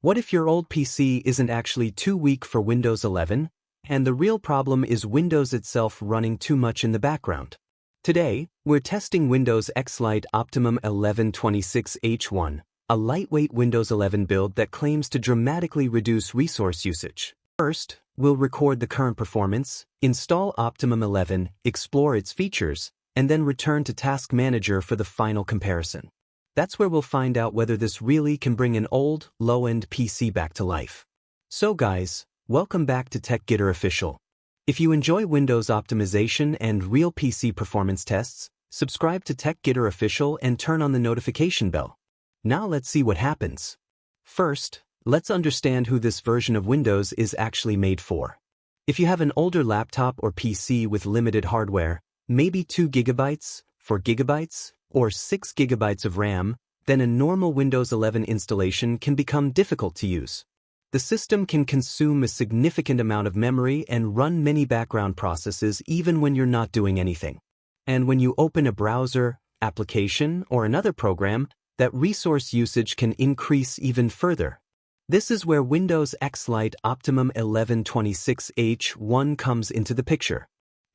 What if your old PC isn't actually too weak for Windows 11, and the real problem is Windows itself running too much in the background? Today, we're testing Windows X-Lite Optimum 1126H1, a lightweight Windows 11 build that claims to dramatically reduce resource usage. First, we'll record the current performance, install Optimum 11, explore its features, and then return to Task Manager for the final comparison. That's where we'll find out whether this really can bring an old, low-end PC back to life. So guys, welcome back to TechGetter Official. If you enjoy Windows optimization and real PC performance tests, subscribe to TechGetter Official and turn on the notification bell. Now let's see what happens. First, let's understand who this version of Windows is actually made for. If you have an older laptop or PC with limited hardware, maybe 2 GB, 4 GB, or 6 GB of RAM, then a normal Windows 11 installation can become difficult to use. The system can consume a significant amount of memory and run many background processes even when you're not doing anything. And when you open a browser, application, or another program, that resource usage can increase even further. This is where Windows X-Lite Optimum 1126H1 comes into the picture.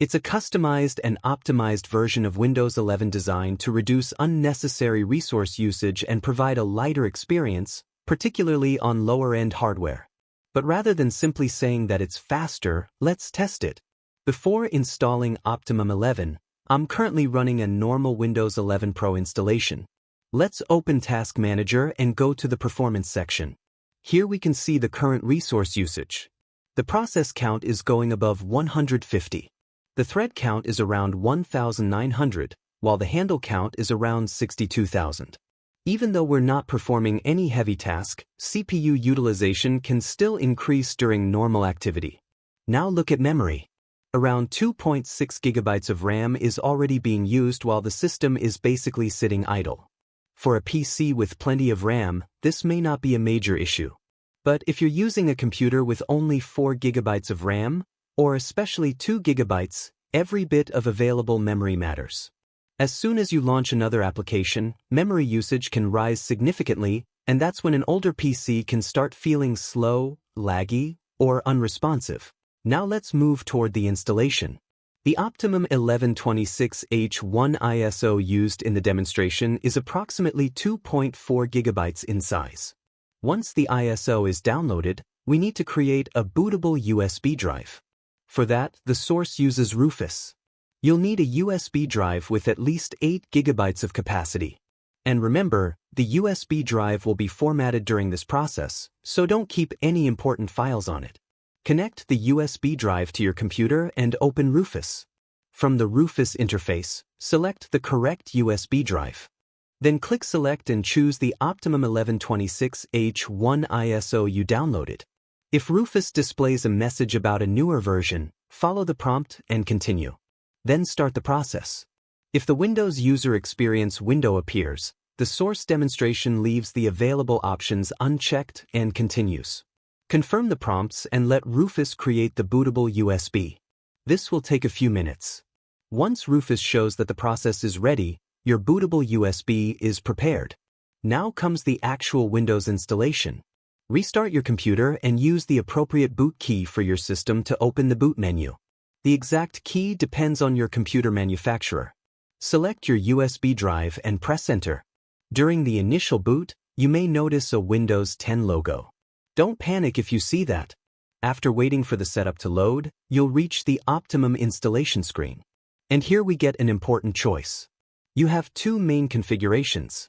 It's a customized and optimized version of Windows 11 designed to reduce unnecessary resource usage and provide a lighter experience, particularly on lower-end hardware. But rather than simply saying that it's faster, let's test it. Before installing Optimum 11, I'm currently running a normal Windows 11 Pro installation. Let's open Task Manager and go to the Performance section. Here we can see the current resource usage. The process count is going above 150. The thread count is around 1,900, while the handle count is around 62,000. Even though we're not performing any heavy task, CPU utilization can still increase during normal activity. Now look at memory. Around 2.6 GB of RAM is already being used while the system is basically sitting idle. For a PC with plenty of RAM, this may not be a major issue. But if you're using a computer with only 4 GB of RAM, or especially 2 GB, every bit of available memory matters. As soon as you launch another application, memory usage can rise significantly, and that's when an older PC can start feeling slow, laggy, or unresponsive. Now let's move toward the installation. The Optimum 1126H1 ISO used in the demonstration is approximately 2.4 GB in size. Once the ISO is downloaded, we need to create a bootable USB drive. For that, the source uses Rufus. You'll need a USB drive with at least 8 GB of capacity. And remember, the USB drive will be formatted during this process, so don't keep any important files on it. Connect the USB drive to your computer and open Rufus. From the Rufus interface, select the correct USB drive. Then click Select and choose the Optimum 1126H1 ISO you downloaded. If Rufus displays a message about a newer version, follow the prompt and continue. Then start the process. If the Windows User Experience window appears, the source demonstration leaves the available options unchecked and continues. Confirm the prompts and let Rufus create the bootable USB. This will take a few minutes. Once Rufus shows that the process is ready, your bootable USB is prepared. Now comes the actual Windows installation. Restart your computer and use the appropriate boot key for your system to open the boot menu. The exact key depends on your computer manufacturer. Select your USB drive and press Enter. During the initial boot, you may notice a Windows 10 logo. Don't panic if you see that. After waiting for the setup to load, you'll reach the Optimum installation screen. And here we get an important choice. You have two main configurations.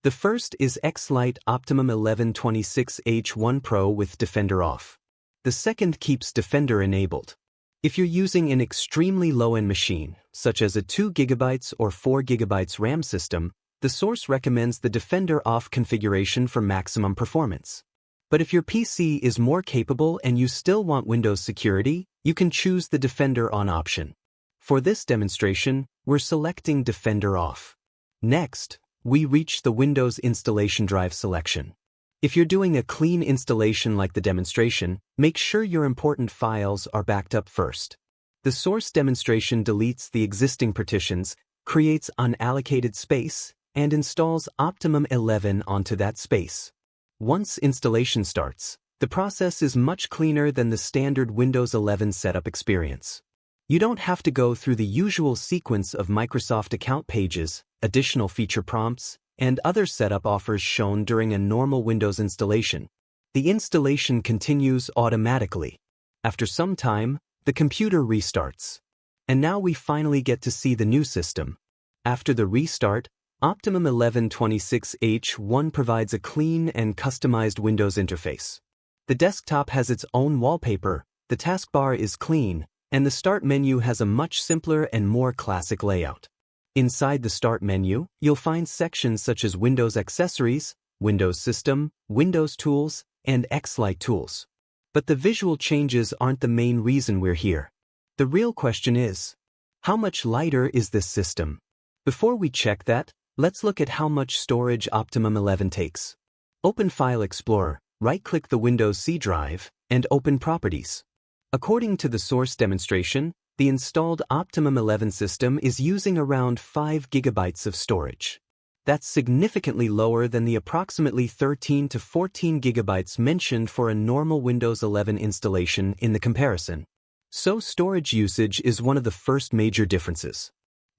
The first is X-Lite Optimum 1126H1 Pro with Defender off. The second keeps Defender enabled. If you're using an extremely low-end machine, such as a 2 GB or 4 GB RAM system, the source recommends the Defender off configuration for maximum performance. But if your PC is more capable and you still want Windows security, you can choose the Defender on option. For this demonstration, we're selecting Defender off. Next, we reach the Windows installation drive selection. If you're doing a clean installation like the demonstration, make sure your important files are backed up first. The source demonstration deletes the existing partitions, creates unallocated space, and installs Optimum 11 onto that space. Once installation starts, the process is much cleaner than the standard Windows 11 setup experience. You don't have to go through the usual sequence of Microsoft account pages, additional feature prompts, and other setup offers shown during a normal Windows installation. The installation continues automatically. After some time, the computer restarts. And now we finally get to see the new system. After the restart, Optimum 1126H1 provides a clean and customized Windows interface. The desktop has its own wallpaper, the taskbar is clean, and the Start menu has a much simpler and more classic layout. Inside the Start menu, you'll find sections such as Windows Accessories, Windows System, Windows Tools, and X-Lite Tools. But the visual changes aren't the main reason we're here. The real question is, how much lighter is this system? Before we check that, let's look at how much storage Optimum 11 takes. Open File Explorer, right-click the Windows C drive, and open Properties. According to the source demonstration, the installed Optimum 11 system is using around 5 GB of storage. That's significantly lower than the approximately 13 to 14 GB mentioned for a normal Windows 11 installation in the comparison. So storage usage is one of the first major differences.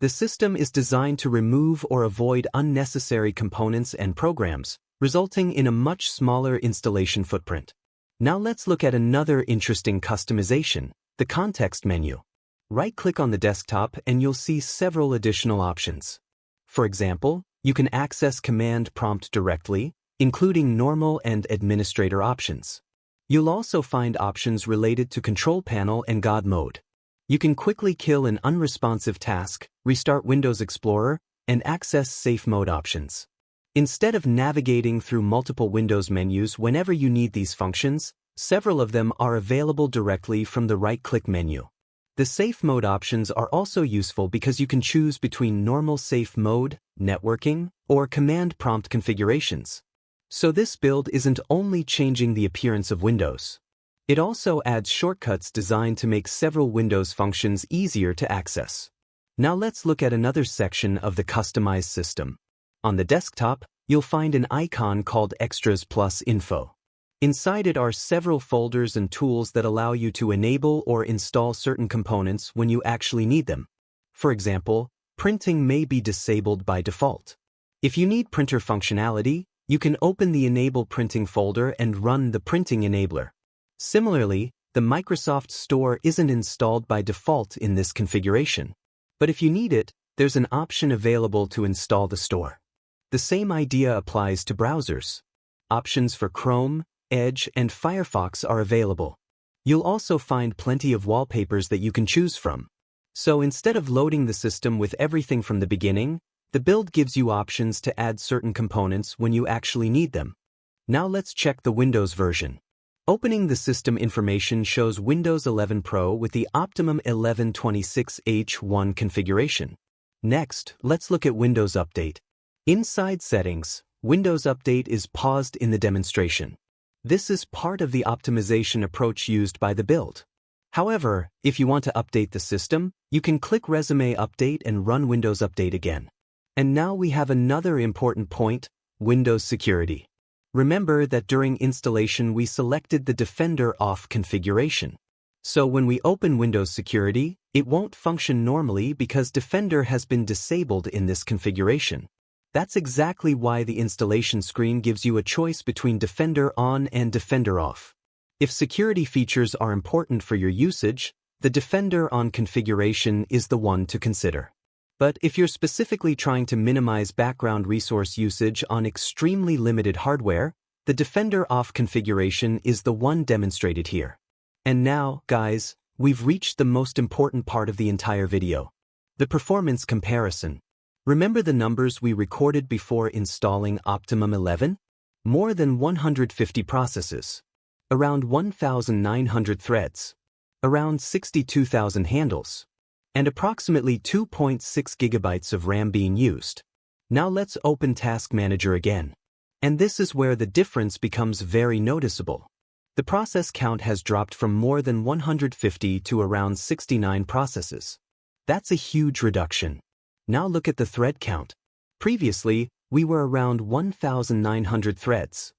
The system is designed to remove or avoid unnecessary components and programs, resulting in a much smaller installation footprint. Now let's look at another interesting customization, the context menu. Right-click on the desktop and you'll see several additional options. For example, you can access command prompt directly, including normal and administrator options. You'll also find options related to control panel and God mode. You can quickly kill an unresponsive task, restart Windows Explorer, and access safe mode options. Instead of navigating through multiple Windows menus whenever you need these functions, several of them are available directly from the right-click menu. The safe mode options are also useful because you can choose between normal safe mode, networking, or command prompt configurations. So this build isn't only changing the appearance of Windows. It also adds shortcuts designed to make several Windows functions easier to access. Now let's look at another section of the customized system. On the desktop, you'll find an icon called Extras Plus Info. Inside it are several folders and tools that allow you to enable or install certain components when you actually need them. For example, printing may be disabled by default. If you need printer functionality, you can open the Enable Printing folder and run the printing enabler. Similarly, the Microsoft Store isn't installed by default in this configuration. But if you need it, there's an option available to install the store. The same idea applies to browsers. Options for Chrome, Edge, and Firefox are available. You'll also find plenty of wallpapers that you can choose from. So instead of loading the system with everything from the beginning, the build gives you options to add certain components when you actually need them. Now let's check the Windows version. Opening the system information shows Windows 11 Pro with the Optimum 1126H1 configuration. Next, let's look at Windows Update. Inside Settings, Windows Update is paused in the demonstration. This is part of the optimization approach used by the build. However, if you want to update the system, you can click Resume Update and run Windows Update again. And now we have another important point, Windows Security. Remember that during installation we selected the Defender Off configuration. So when we open Windows Security, it won't function normally because Defender has been disabled in this configuration. That's exactly why the installation screen gives you a choice between Defender On and Defender Off. If security features are important for your usage, the Defender On configuration is the one to consider. But if you're specifically trying to minimize background resource usage on extremely limited hardware, the Defender Off configuration is the one demonstrated here. And now, guys, we've reached the most important part of the entire video. The performance comparison. Remember the numbers we recorded before installing Optimum 11? More than 150 processes. Around 1,900 threads. Around 62,000 handles. And approximately 2.6 GB of RAM being used. Now let's open Task Manager again. And this is where the difference becomes very noticeable. The process count has dropped from more than 150 to around 69 processes. That's a huge reduction. Now look at the thread count. Previously, we were around 1,900 threads.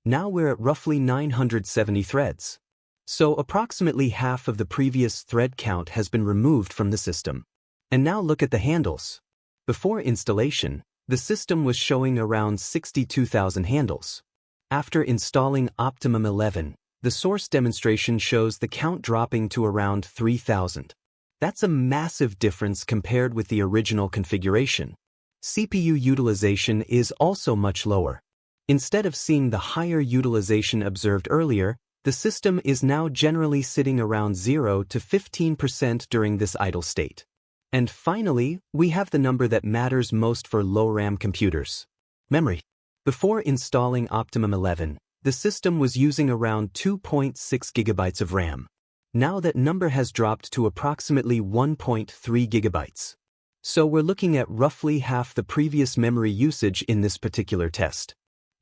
Now we're at roughly 970 threads. So approximately half of the previous thread count has been removed from the system. And now look at the handles. Before installation, the system was showing around 62,000 handles. After installing Optimum 11, the source demonstration shows the count dropping to around 3,000. That's a massive difference compared with the original configuration. CPU utilization is also much lower. Instead of seeing the higher utilization observed earlier, the system is now generally sitting around 0 to 15% during this idle state. And finally, we have the number that matters most for low RAM computers: memory. Before installing Optimum 11, the system was using around 2.6 gigabytes of RAM. Now that number has dropped to approximately 1.3 gigabytes. So we're looking at roughly half the previous memory usage in this particular test.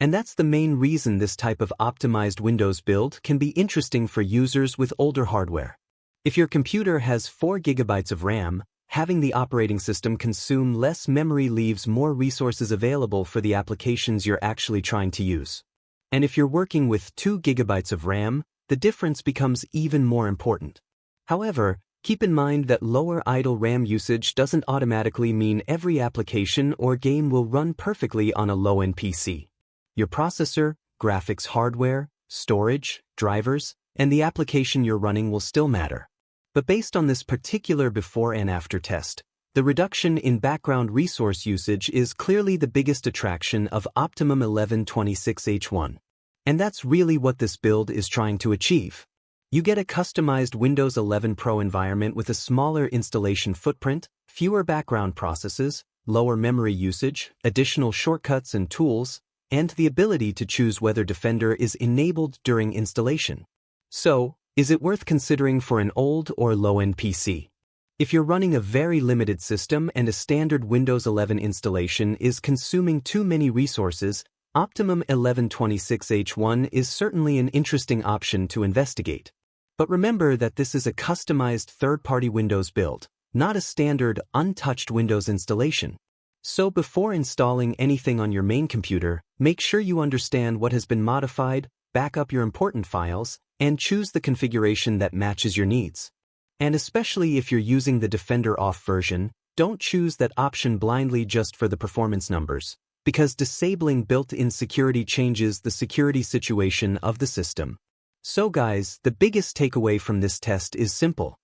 And that's the main reason this type of optimized Windows build can be interesting for users with older hardware. If your computer has 4 gigabytes of RAM, having the operating system consume less memory leaves more resources available for the applications you're actually trying to use. And if you're working with 2 gigabytes of RAM, the difference becomes even more important. However, keep in mind that lower idle RAM usage doesn't automatically mean every application or game will run perfectly on a low-end PC. Your processor, graphics hardware, storage, drivers, and the application you're running will still matter. But based on this particular before and after test, the reduction in background resource usage is clearly the biggest attraction of Optimum 1126H1. And that's really what this build is trying to achieve. You get a customized Windows 11 Pro environment with a smaller installation footprint, fewer background processes, lower memory usage, additional shortcuts and tools, and the ability to choose whether Defender is enabled during installation. So, is it worth considering for an old or low-end PC? If you're running a very limited system and a standard Windows 11 installation is consuming too many resources, Optimum 1126H1 is certainly an interesting option to investigate. But remember that this is a customized third-party Windows build, not a standard, untouched Windows installation. So before installing anything on your main computer, make sure you understand what has been modified, back up your important files, and choose the configuration that matches your needs. And especially if you're using the Defender Off version, don't choose that option blindly just for the performance numbers, because disabling built-in security changes the security situation of the system. So guys, the biggest takeaway from this test is simple.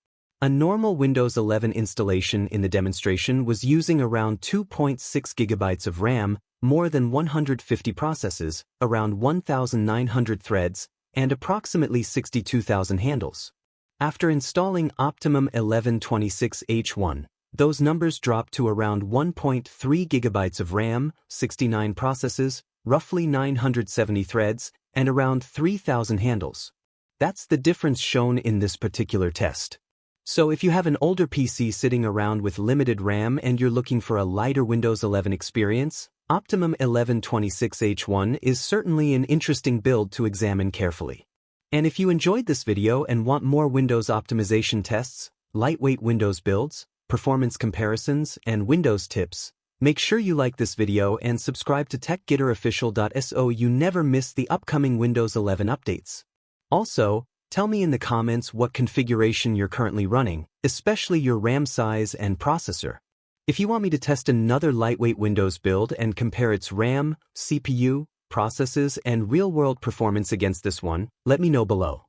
A normal Windows 11 installation in the demonstration was using around 2.6 gigabytes of RAM, more than 150 processes, around 1,900 threads, and approximately 62,000 handles. After installing Optimum 1126H1, those numbers dropped to around 1.3 gigabytes of RAM, 69 processes, roughly 970 threads, and around 3,000 handles. That's the difference shown in this particular test. So if you have an older PC sitting around with limited RAM and you're looking for a lighter Windows 11 experience, Optimum 1126H1 is certainly an interesting build to examine carefully. And if you enjoyed this video and want more Windows optimization tests, lightweight Windows builds, performance comparisons, and Windows tips, make sure you like this video and subscribe to TechGitterOfficial so you never miss the upcoming Windows 11 updates. Also, tell me in the comments what configuration you're currently running, especially your RAM size and processor. If you want me to test another lightweight Windows build and compare its RAM, CPU, processes, and real-world performance against this one, let me know below.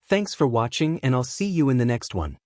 Thanks for watching, and I'll see you in the next one.